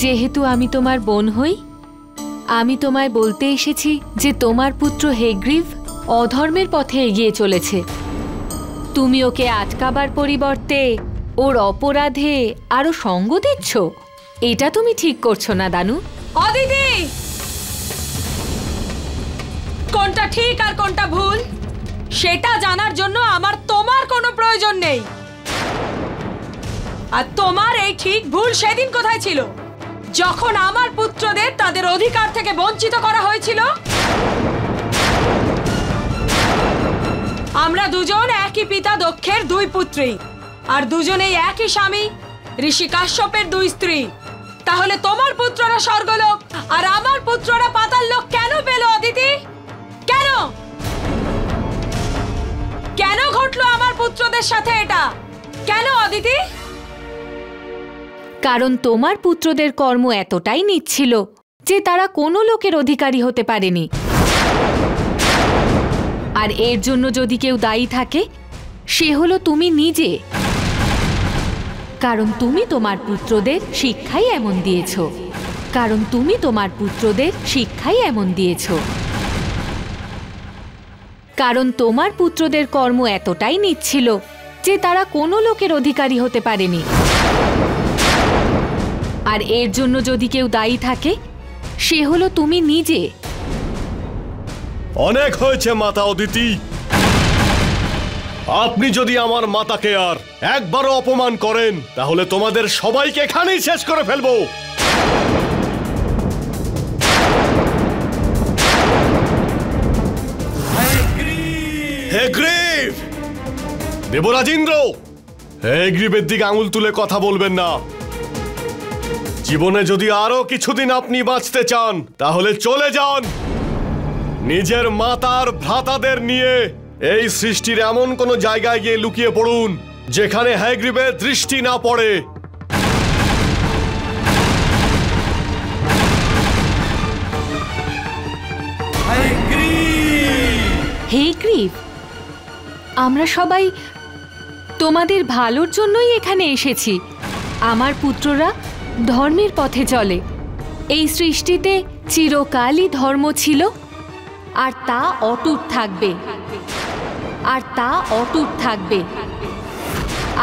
যেহেতু আমি তোমার বোন হই, আমি তোমায় বলতে এসেছি যে তোমার পুত্র হেগ্রিভ অধর্মের পথে এগিয়ে চলেছে। তুমি ওকে আটকাবার পরিবর্তে ওর অপরাধে আরো সঙ্গ দিচ্ছ। এটা তুমি ঠিক করছো না দানু। অদিতি, কোনটা ঠিক আর কোনটা ভুল সেটা জানার জন্য আমার তোমার কোনো প্রয়োজন নেই। আর তোমার এই ঠিক ভুল সেদিন কোথায় ছিল, যখন আমার পুত্রদের তাদের অধিকার থেকে বঞ্চিত করা হয়েছিল? আমরা দুজন একই পিতা দক্ষের দুই পুত্রী, আর দুজনেই একই স্বামী ঋষি কাশ্যপের দুই স্ত্রী। তাহলে তোমার পুত্ররা স্বর্গলোক আর আমার পুত্ররা পাতাল লোক কেন পেল অদিতি? কেন কেন ঘটলো আমার পুত্রদের সাথে এটা? কেন অদিতি? কারণ তোমার পুত্রদের কর্ম এতটাই নিচ্ছিল যে তারা কোনো লোকের অধিকারী হতে পারেনি। আর এর জন্য যদি কেউ দায়ী থাকে, সে হলো তুমি নিজে। কারণ তুমি তোমার পুত্রদের শিক্ষাই এমন দিয়েছ। কারণ তুমি তোমার পুত্রদের শিক্ষাই এমন দিয়েছ। কারণ তোমার পুত্রদের কর্ম এতটাই নিচ্ছিল যে তারা কোনো লোকের অধিকারী হতে পারেনি। আর এর জন্য যদি কেউ দায়ী থাকে, সে হলো তুমি নিজে। অনেক হয়েছে মাতা অদিতি। আপনি যদি আমার মাতাকে আর একবারও অপমান করেন, তাহলে তোমাদের সবাইকে এখানেই শেষ করে ফেলবো। হেগ্রিভ! দেবরাজেন্দ্র, হেগ্রিভের দিকে আঙুল তুলে কথা বলবেন না। জীবনে যদি আরো কিছুদিন আপনি বাঁচতে চান, তাহলে চলে যান। নিজের মাতার ভ্রাতাদের নিয়ে এই সৃষ্টির এমন কোনো জায়গায় গিয়ে লুকিয়ে পড়ুন যেখানে হেগ্রিভের দৃষ্টি না পড়ে। হেগ্রিভ, আমরা সবাই তোমাদের ভালোর জন্যই এখানে এসেছি। আমার পুত্ররা ধর্মের পথে চলে। এই সৃষ্টিতে চিরকালই ধর্ম ছিল, আর তা অটুট থাকবে। আর তা অটুট থাকবে।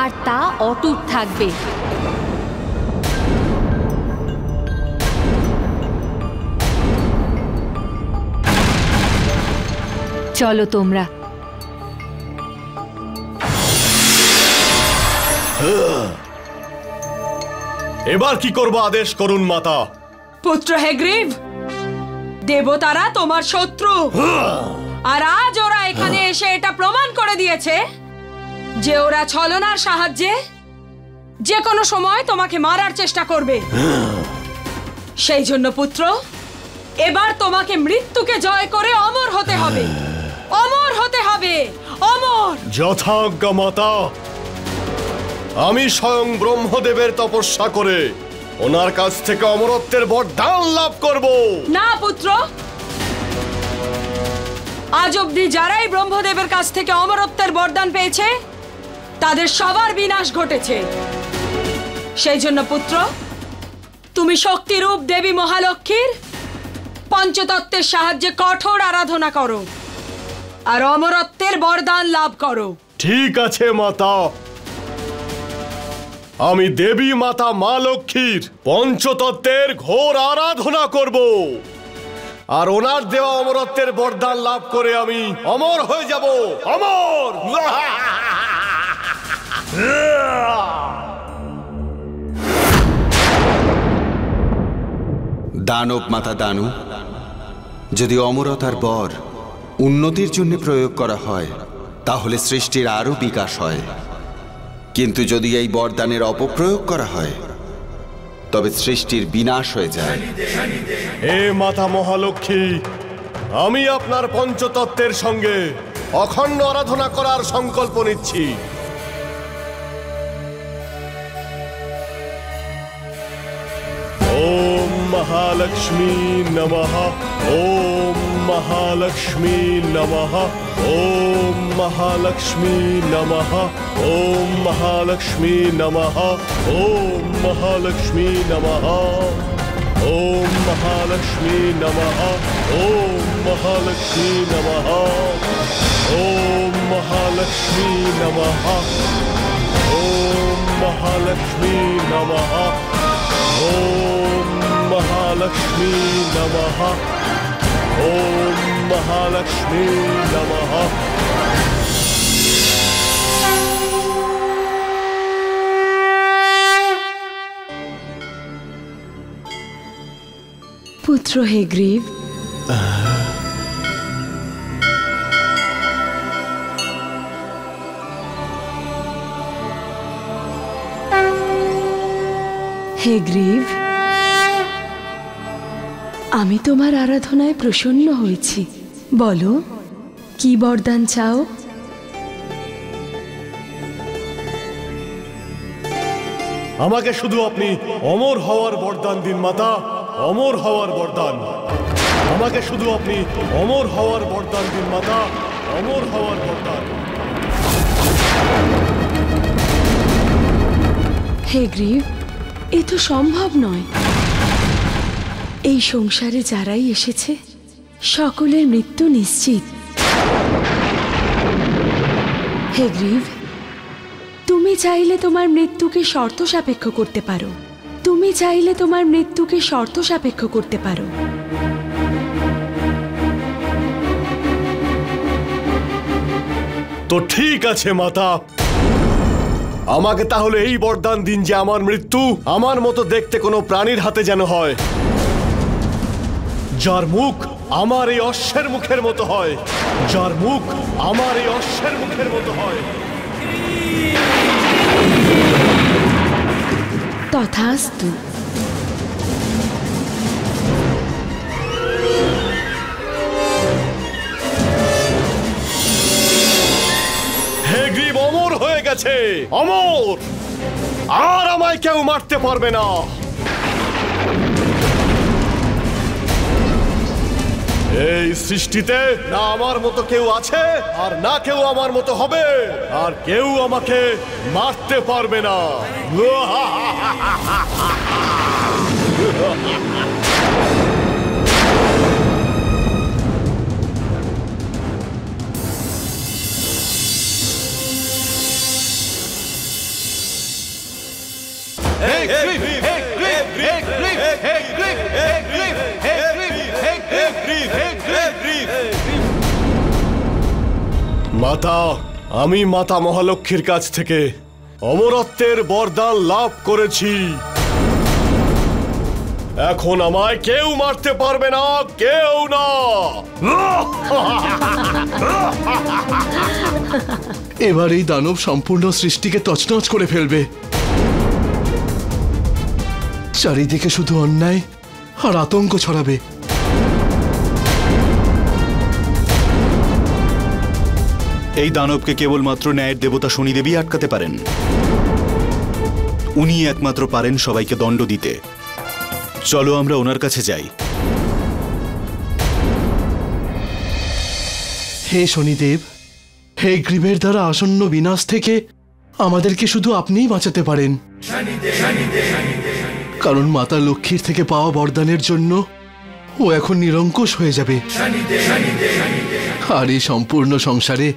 আর তা অটুট থাকবে। চলো তোমরা। এবার কি করব আদেশ করুন মাতা। পুত্র হেগ্রিভ, দেবতারা তোমার শত্রু, আর আজ ওরা এখানে এসে এটা প্রমাণ করে দিয়েছে যে ওরা ছলনার সাহায্যে যে কোনো সময় তোমাকে মারার চেষ্টা করবে। সেই জন্য পুত্র, এবার তোমাকে মৃত্যুকে জয় করে অমর হতে হবে। অমর হতে হবে, অমর। যথাজ্ঞা মাতা। আমি স্বয়ং ব্রহ্মদেবের তপস্যা করে ওনার কাছ থেকে অমরত্বের বরদান লাভ করব। না পুত্র, আজ অবধি যারাই ব্রহ্মদেবের কাছ থেকে অমরত্বের বরদান পেয়েছে, তাদের সবার বিনাশ ঘটেছে। সেই জন্য পুত্র, তুমি শক্তিরূপ দেবী মহালক্ষ্মীর পঞ্চতত্ত্বের সাহায্যে কঠোর আরাধনা করো আর অমরত্বের বরদান লাভ করো। ঠিক আছে মাতা। আমি দেবী মাতা মা লক্ষ্মীর পঞ্চতত্ত্বের ঘোর আরাধনা করব, আর ওনার দেওয়া অমরত্বের বরদান লাভ করে আমি অমর হয়ে যাব। অমর। দানব মাতা দানু, যদি অমরতার বর উন্নতির জন্য প্রয়োগ করা হয়, তাহলে সৃষ্টির আরো বিকাশ হয়। কিন্তু যদি এই বরদানের অপপ্রয়োগ করা হয়, তবে সৃষ্টির বিনাশ হয়ে যায়। হে মাতা মহালক্ষ্মী, আমি আপনার পঞ্চতত্ত্বের সঙ্গে অখণ্ড আরাধনা করার সংকল্প নিচ্ছি। ওম মহালক্ষ্মী নমঃ। ওম महालक्ष्मी नमः। ओम महालक्ष्मी नमः। ओम महालक्ष्मी नमः। ओम महालक्ष्मी नमः। ओम महालक्ष्मी नमः। ओम महालक्ष्मी नमः। ओम महालक्ष्मी नमः। ओम महालक्ष्मी नमः। ओम महालक्ष्मी नमः। ओम महालक्ष्मी नमः। পুত্র হেগ্রীব, হেগ্রীব, আমি তোমার আরাধনায় প্রসন্ন হয়েছি। বলো, কি বরদান চাও? আমাকে শুধু আপনি অমর হওয়ার বরদান দিন মাতা, অমর হওয়ার বরদান। আমাকে শুধু আপনি অমর হওয়ার বরদান দিন মাতা, অমর হওয়ার বরদান। হেগ্রীব, এ তো সম্ভব নয়। এই সংসারে যারাই এসেছে সকলের মৃত্যু নিশ্চিত। হেগ্রীব, তুমি চাইলে তোমার মৃত্যুকে শর্ত সাপেক্ষ করতে পারো। তুমি চাইলে তোমার মৃত্যুকে শর্ত সাপেক্ষ করতে পারো। তো ঠিক আছে মাতা, আমাকে তাহলে এই বরদান দিন যে আমার মৃত্যু আমার মতো দেখতে কোনো প্রাণীর হাতে যেন হয়, যার মুখ আমার এই অশ্বের মুখের মতো হয়, যার মুখ আমার এই অশ্বের মুখের মতো হয়। তথাস্তু। হেগ্রীব অমর হয়ে গেছে, অমর। আর আমায় কেউ মারতে পারবে না। এই সৃষ্টিতে না আমার মতো কেউ আছে, আর না কেউ আমার মতো হবে, আর কেউ আমাকে মারতে পারবে না। মাতা, আমি মাতা মহালক্ষ্মীর কাছ থেকে অমরত্বের বরদান লাভ করেছি। এখন আমায় কেউ মারতে পারবে না, কেউ না। এবার এই দানব সম্পূর্ণ সৃষ্টিকে তছনছ করে ফেলবে। চারিদিকে শুধু অন্যায় আর আতঙ্ক ছড়াবে। এই দানবকে কেবলমাত্র ন্যায়ের দেবতা শনিদেবী আটকাতে পারেন। উনি একমাত্র পারেন সবাইকে দণ্ড দিতে। চলো আমরা ওনার কাছে যাই। হে শনিদেব, হে গ্রীবের দ্বারা আসন্ন বিনাশ থেকে আমাদেরকে শুধু আপনিই বাঁচাতে পারেন। কারণ মাতা লক্ষ্মীর থেকে পাওয়া বরদানের জন্য ও এখন নিরঙ্কুশ হয়ে যাবে। আর এই সম্পূর্ণ সংসারে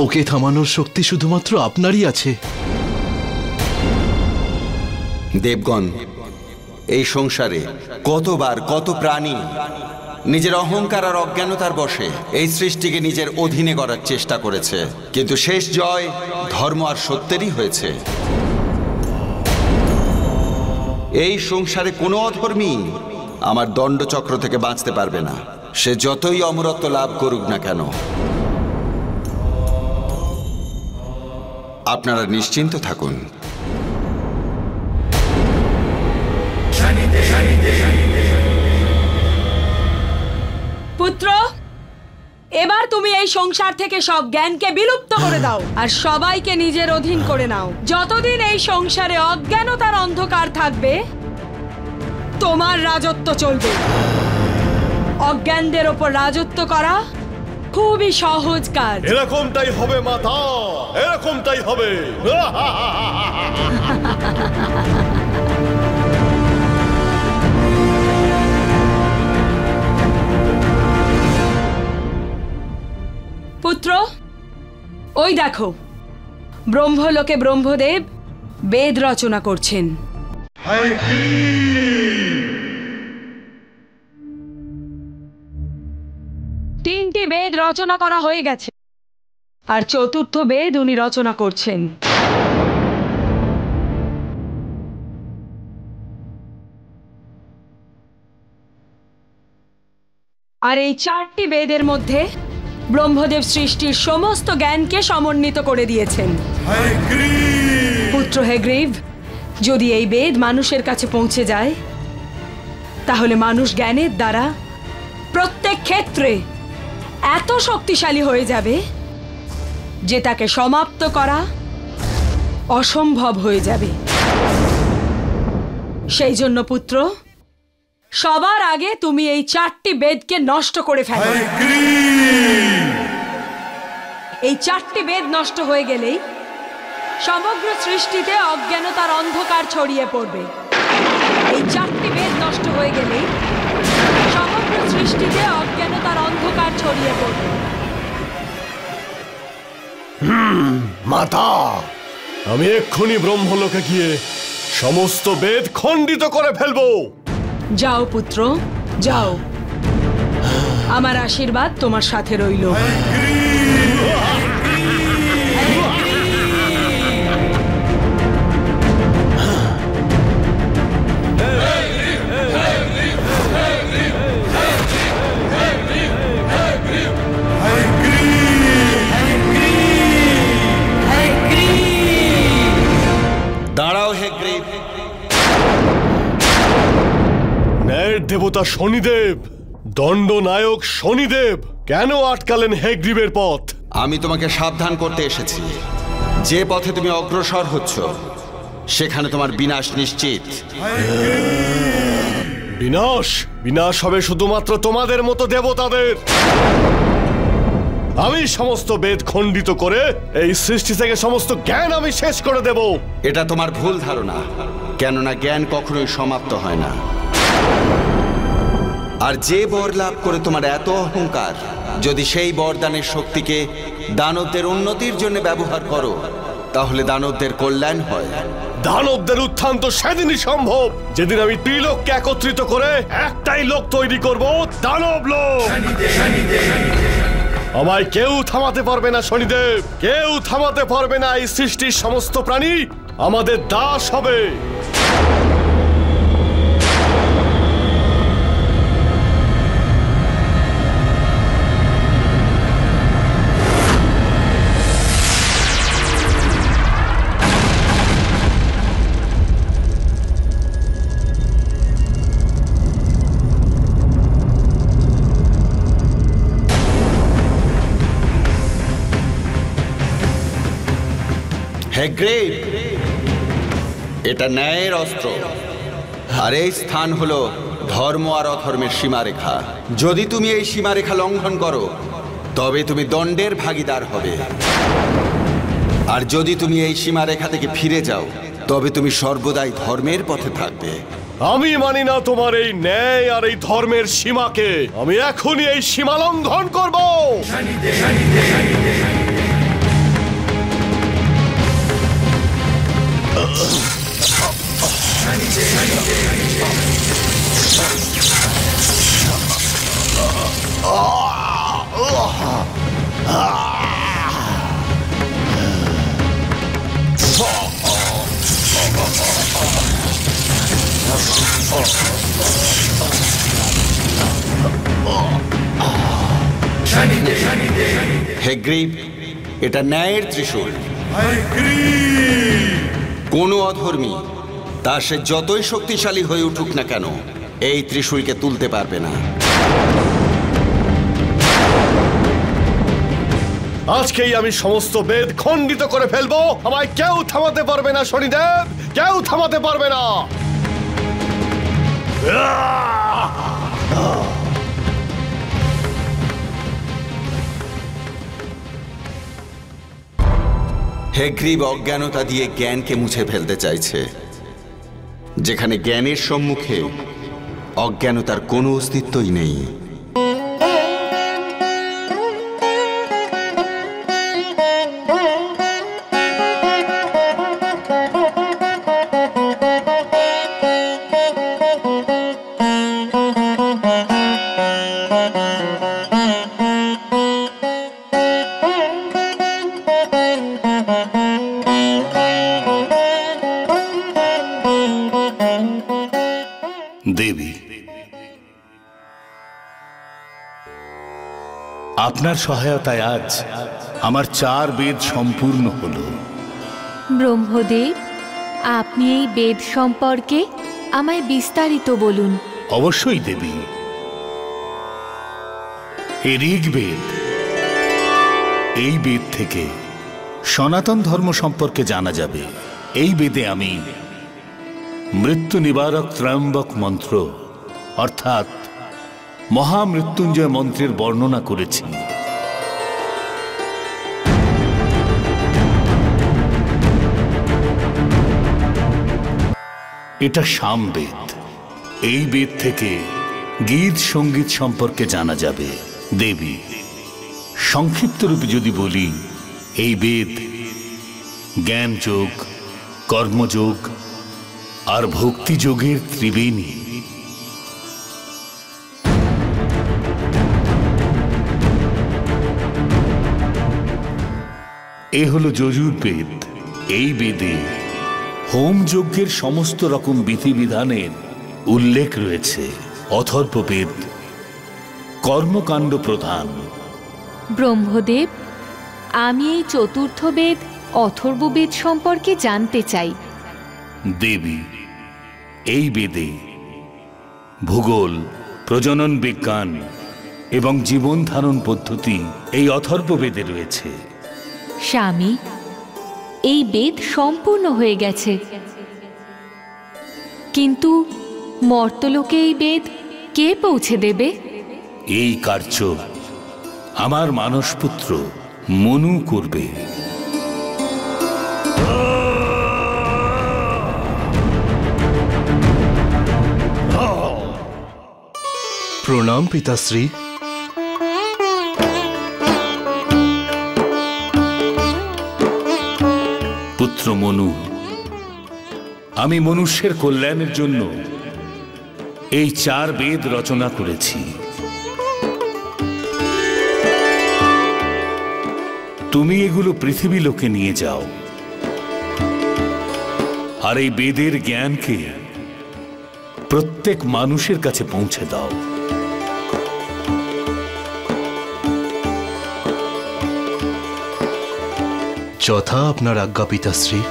ওকে থামানোর শক্তি শুধুমাত্র আপনারই আছে। দেবগণ, এই সংসারে কতবার কত প্রাণী নিজের অহংকার আর অজ্ঞানতার বশে এই সৃষ্টিকে নিজের অধীনে করার চেষ্টা করেছে, কিন্তু শেষ জয় ধর্ম আর সত্যেরই হয়েছে। এই সংসারে কোনো অধর্মী আমার দণ্ডচক্র থেকে বাঁচতে পারবে না, সে যতই অমরত্ব লাভ করুক না কেন। আপনারা নিশ্চিন্ত থাকুন। পুত্র, এবার তুমি এই সংসার থেকে সব জ্ঞানকে বিলুপ্ত করে দাও আর সবাইকে নিজের অধীন করে নাও। যতদিন এই সংসারে অজ্ঞানতার অন্ধকার থাকবে তোমার রাজত্ব চলবে। অজ্ঞানদের ওপর রাজত্ব করা খুবই সহজ কাজ। এরকমটাই হবে মাতা, এরকমটাই হবে। পুত্র, ওই দেখো ব্রহ্মলোকে ব্রহ্মদেব বেদ রচনা করছেন। তিনটি বেদ রচনা করা হয়ে গেছে, আর চতুর্থ বেদ উনি রচনা করছেন। আর এই চারটি বেদের মধ্যে ব্রহ্মদেব সৃষ্টির সমস্ত জ্ঞানকে সমন্বিত করে দিয়েছেন। পুত্র হেগ্রিভ, যদি এই বেদ মানুষের কাছে পৌঁছে যায়, তাহলে মানুষ জ্ঞানের দ্বারা প্রত্যেক ক্ষেত্রে এত শক্তিশালী হয়ে যাবে যে তাকে সমাপ্ত করা অসম্ভব হয়ে যাবে। সেই জন্য পুত্র, সবার আগে তুমি এই চারটি বেদকে নষ্ট করে ফেলো। এই চারটি বেদ নষ্ট হয়ে গেলেই সমগ্র সৃষ্টিতে অজ্ঞানতার অন্ধকার ছড়িয়ে পড়বে। এই চারটি বেদ নষ্ট হয়ে গেলেই সমগ্র সৃষ্টিতে অজ্ঞানতার অন্ধকার ছড়িয়ে পড়বে। মাতা, আমি এক্ষুনি ব্রহ্মলোকে গিয়ে সমস্ত বেদ খণ্ডিত করে ফেলবো। যাও পুত্র, যাও। আমার আশীর্বাদ তোমার সাথে রইল। দাঁড়াও হেগ্রিভ। ন্যায়ের দেবতা শনিদেব, দণ্ডনায়ক শনিদেব, কেন আটকালেন হেগ্রিবের পথ? আমি তোমাকে সাবধান করতে এসেছি। যে পথে তুমি অগ্রসর হচ্ছ সেখানে তোমার বিনাশ নিশ্চিত। বিনাশ? বিনাশ হবে শুধুমাত্র তোমাদের মতো দেবতাদের। আমি সমস্ত বেদ খণ্ডিত করে এই সৃষ্টি থেকে সমস্ত জ্ঞান আমি শেষ করে দেব। এটা তোমার ভুল ধারণা, কেননা জ্ঞান কখনোই সমাপ্ত হয় না। আর যে বর লাভ করে তোমার এত অহংকার, যদি সেই বরদানের শক্তিকে দানবদের উন্নতির জন্য ব্যবহার করো, তাহলে দানবদের কল্যাণ হয়। দানবদের উত্থান তো সেদিনই সম্ভব যেদিন আমি ত্রিলোককে একত্রিত করে একটাই লোক তৈরি করব, দানব লোক। আমায় কেউ থামাতে পারবে না শনিদেব, কেউ থামাতে পারবে না। এই সৃষ্টির সমস্ত প্রাণী আমাদের দাস হবে। হেগ্রিভ, এটা ন্যায়ের অস্ত্র, আর এই স্থান হলো ধর্ম আর অধর্মের সীমারেখা। যদি তুমি এই সীমারেখা লঙ্ঘন করো, তবে তুমি দণ্ডের ভাগীদার হবে। আর যদি তুমি এই সীমারেখা থেকে ফিরে যাও, তবে তুমি সর্বদাই ধর্মের পথে থাকবে। আমি মানি না তোমার এই ন্যায় আর এই ধর্মের সীমাকে। আমি এখনই এই সীমা লঙ্ঘন করব। হেগ্রিভ, এটা ন্যায়ের ত্রিশূল। কোনো অধর্মী, তা সে যতই শক্তিশালী হয়ে উঠুক না কেন, এই ত্রিশূলকে তুলতে পারবে না। আজকেই আমি সমস্ত বেদ খণ্ডিত করে ফেলবো। আমায় কেউ থামাতে পারবে না শনিদেব, কেউ থামাতে পারবে না। হেগ্রিভ অজ্ঞানতা দিয়ে জ্ঞানকে মুছে ফেলতে চাইছে, যেখানে জ্ঞানের সম্মুখে অজ্ঞানতার কোনো অস্তিত্বই নেই। দেবী, আপনার সহায়তায় আজ আমার 4 বেদ সম্পূর্ণ হলো। ব্রহ্মদেব, আপনি এই বেদ সম্পর্কে আমায় বিস্তারিত বলুন। অবশ্যই দেবী। এই ঋগ্বেদ, এই বেদ থেকে সনাতন ধর্ম সম্পর্কে জানা যাবে। এই বেদে আমি মৃত্যু নিবারক ত্রয়ম্বক মন্ত্র অর্থাৎ মহামৃত্যুঞ্জয় মন্ত্রের বর্ণনা করেছি। এটা সামবেদ। এই বেদ থেকে গীত সঙ্গীত সম্পর্কে জানা যাবে। দেবী, সংক্ষিপ্ত রূপে যদি বলি, এই বেদ জ্ঞানযোগ, কর্মযোগ আর ভক্তিযোগের ত্রিবেণী। এ হলো যজুর্বেদ। এই বেদে হোম যজ্ঞের সমস্ত রকম বিধিবিধানের উল্লেখ রয়েছে। অথর্ববেদ কর্মকাণ্ড প্রধান। ব্রহ্মদেব, আমি এই চতুর্থ বেদ অথর্ববেদ সম্পর্কে জানতে চাই। দেবী, এই বেদে ভূগোল, প্রজনন বিজ্ঞান এবং জীবন ধারণ পদ্ধতি এই অথর্ববেদে রয়েছে। স্বামী, এই বেদ সম্পূর্ণ হয়ে গেছে, কিন্তু মর্তলোকে এই বেদ কে পৌঁছে দেবে? এই কার্য আমার মানসপুত্র মনু করবে। প্রণাম পিতাশ্রী। পুত্র মনু, আমি মনুষ্যের কল্যাণের জন্য এই 4 বেদ রচনা করেছি। তুমি এগুলো পৃথিবী লোকে নিয়ে যাও আর এই বেদের জ্ঞানকে প্রত্যেক মানুষের কাছে পৌঁছে দাও। যথা আপনার আজ্ঞা পিতাশ্রী।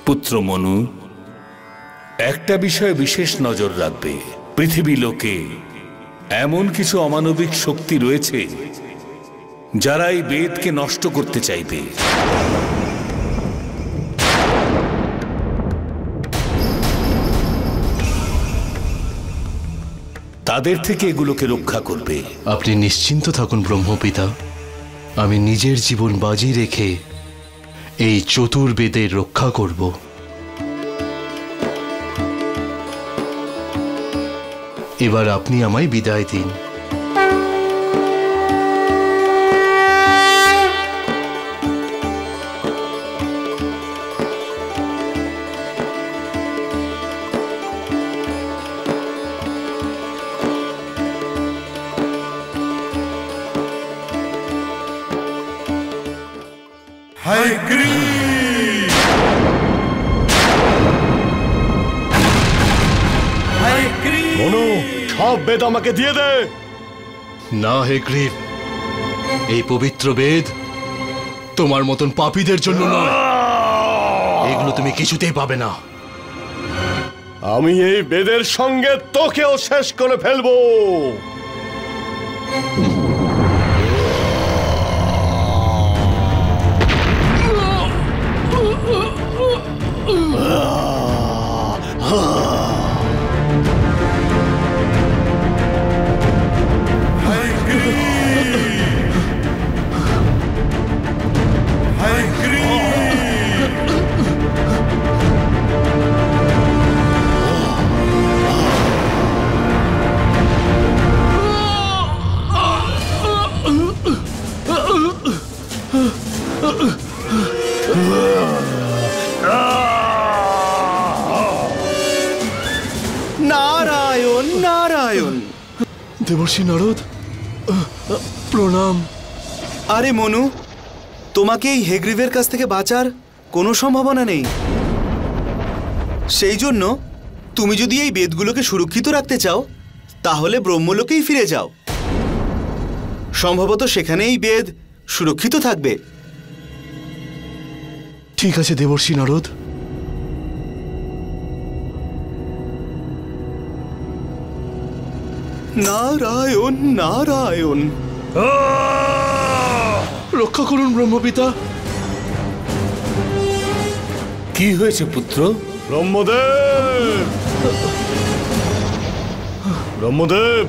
পুত্র মনু, একটা বিষয়ে বিশেষ নজর রাখবে। পৃথিবী লোকে এমন কিছু অমানবিক শক্তি রয়েছে যারা এই বেদকে নষ্ট করতে চাইবে। তাদের থেকে এগুলোকে রক্ষা করবে। আপনি নিশ্চিন্ত থাকুন ব্রহ্মপিতা, আমি নিজের জীবন বাজি রেখে এই চতুর্বেদের রক্ষা করব। এবার আপনি আমায় বিদায় দিন। মনু, সব বেদ আমাকে দিয়ে দে। না হেগ্রীব, এই পবিত্র বেদ তোমার মতন পাপীদের জন্য নয়। এগুলো তুমি কিছুতেই পাবে না। আমি এই বেদের সঙ্গে তোকেও শেষ করে ফেলবো। নারায়ণ নারায়ণ। দেবর্ষি নারদ, প্রণাম। আরে মনু, তোমাকে এই হেগ্রিভের কাছ থেকে বাঁচার কোনো সম্ভাবনা নেই। সেই জন্য তুমি যদি এই বেদগুলোকে সুরক্ষিত রাখতে চাও তাহলে ব্রহ্মলোকেই ফিরে যাও। সম্ভবত সেখানে এই বেদ সুরক্ষিত থাকবে। ঠিক আছে দেবর্ষি নারদ। নারায়ণ নারায়ণ। রক্ষা করুন ব্রহ্মপিতা। কি হয়েছে পুত্র? ব্রহ্মদেব, ব্রহ্মদেব।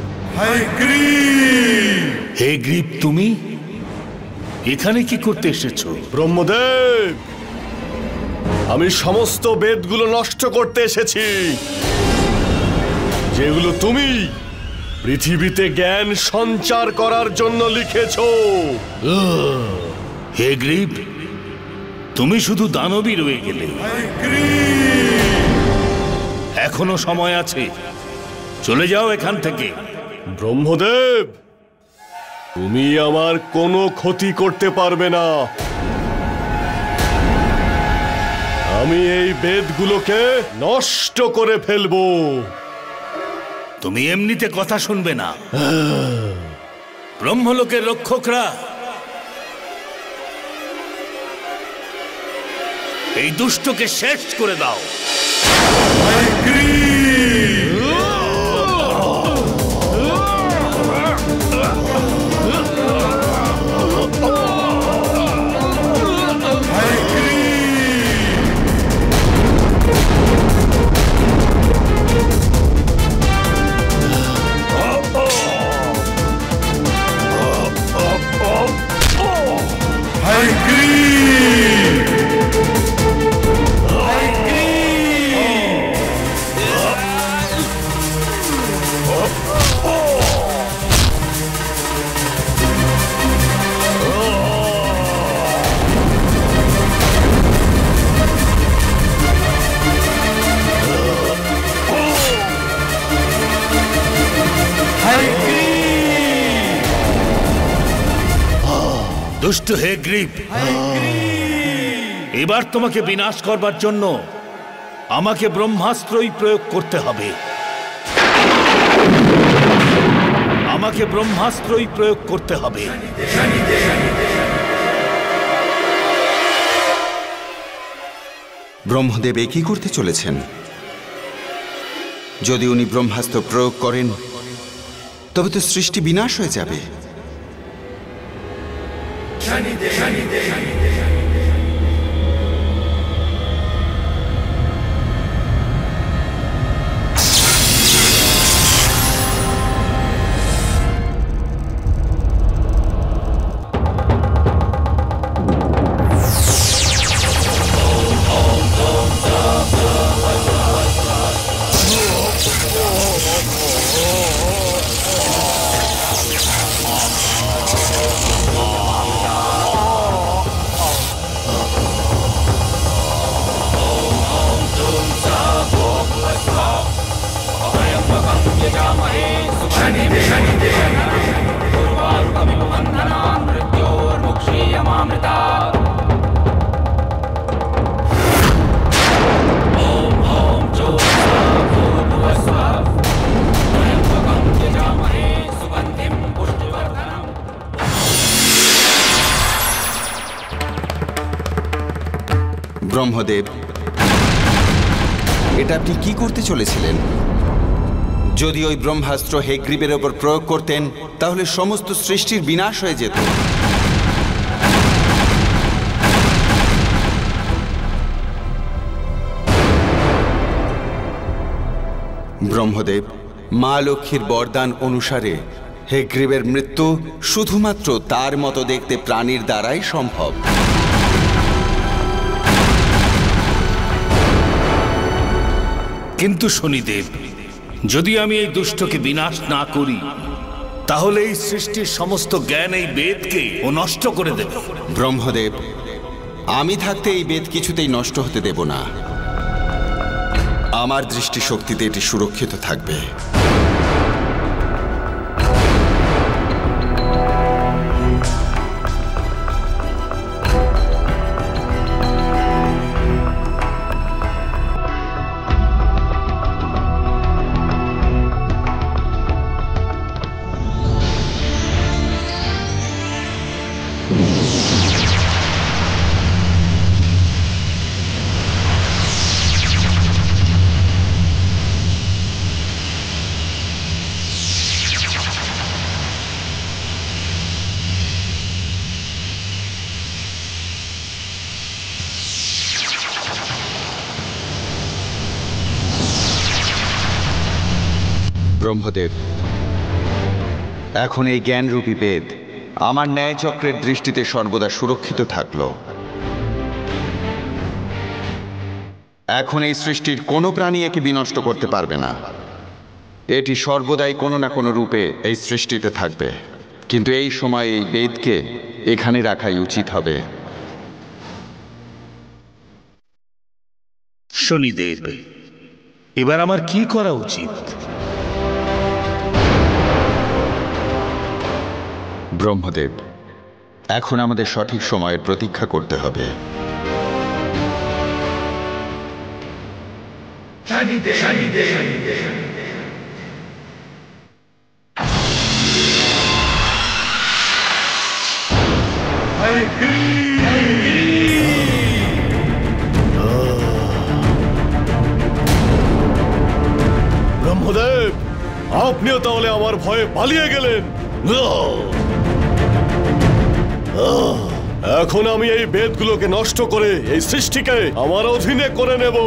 হে গ্রীব, তুমি এখানে কি করতে এসেছো? ব্রহ্মদেব, আমি সমস্ত বেদগুলো নষ্ট করতে এসেছি, যেগুলো তুমি পৃথিবীতে জ্ঞান সঞ্চার করার জন্য লিখেছো। হে গ্রীব, তুমি শুধু দানবই রয়ে গেলে। এখনো সময় আছে, চলে যাও এখান থেকে। ব্রহ্মদেব, তুমি আমার কোনো ক্ষতি করতে পারবে না। আমি এই বেদগুলোকে নষ্ট করে ফেলবো। তুমি এমনিতে কথা শুনবে না। ব্রহ্মলোকের রক্ষকরা এই দুষ্টকে শেষ করে দাও। দুষ্ট হে গ্রীব, এবার তোমাকে বিনাশ করবার জন্য আমাকে ব্রহ্মাস্ত্রই প্রয়োগ করতে হবে। আমাকে ব্রহ্মাস্ত্রই প্রয়োগ করতে হবে। ব্রহ্মদেব এ কি করতে চলেছেন? যদি উনি ব্রহ্মাস্ত্র প্রয়োগ করেন তবে তো সৃষ্টি বিনাশ হয়ে যাবে। ব্রহ্মদেব, এটা আপনি কি করতে চলেছিলেন? যদি ওই ব্রহ্মাস্ত্র হেগ্রীবের ওপর প্রয়োগ করতেন তাহলে সমস্ত সৃষ্টির বিনাশ হয়ে যেত। ব্রহ্মদেব, মা লক্ষ্মীর বরদান অনুসারে হেগ্রীবের মৃত্যু শুধুমাত্র তার মতো দেখতে প্রাণীর দ্বারাই সম্ভব। কিন্তু শনিদেব, যদি আমি এই দুষ্টকে বিনাশ না করি তাহলে এই সৃষ্টির সমস্ত জ্ঞান এই বেদকে ও নষ্ট করে দেবে। ব্রহ্মদেব, আমি থাকতে এই বেদ কিছুতেই নষ্ট হতে দেব না। আমার দৃষ্টিশক্তিতে এটি সুরক্ষিত থাকবে। ব্রহ্মদেব, এখন এই জ্ঞানরূপী বেদ আমার ন্যায়চক্রের দৃষ্টিতে সর্বদা সুরক্ষিত থাকল। এখন এই সৃষ্টির কোনো প্রাণী একে বিনষ্ট করতে পারবে না। এটি সর্বদাই কোনো না কোনো রূপে এই সৃষ্টিতে থাকবে, কিন্তু এই সময় এই বেদকে এখানে রাখাই উচিত হবে। শনিদেব, এবার আমার কি করা উচিত? ব্রহ্মদেব, এখন আমাদের সঠিক সময়ের প্রতীক্ষা করতে হবে। ব্রহ্মদেব, আপনিও তাহলে আমার ভয়ে পালিয়ে গেলেন। এখন আমি এই বেদগুলোকে নষ্ট করে এই সৃষ্টিকে আমার অধীনে করে নেব।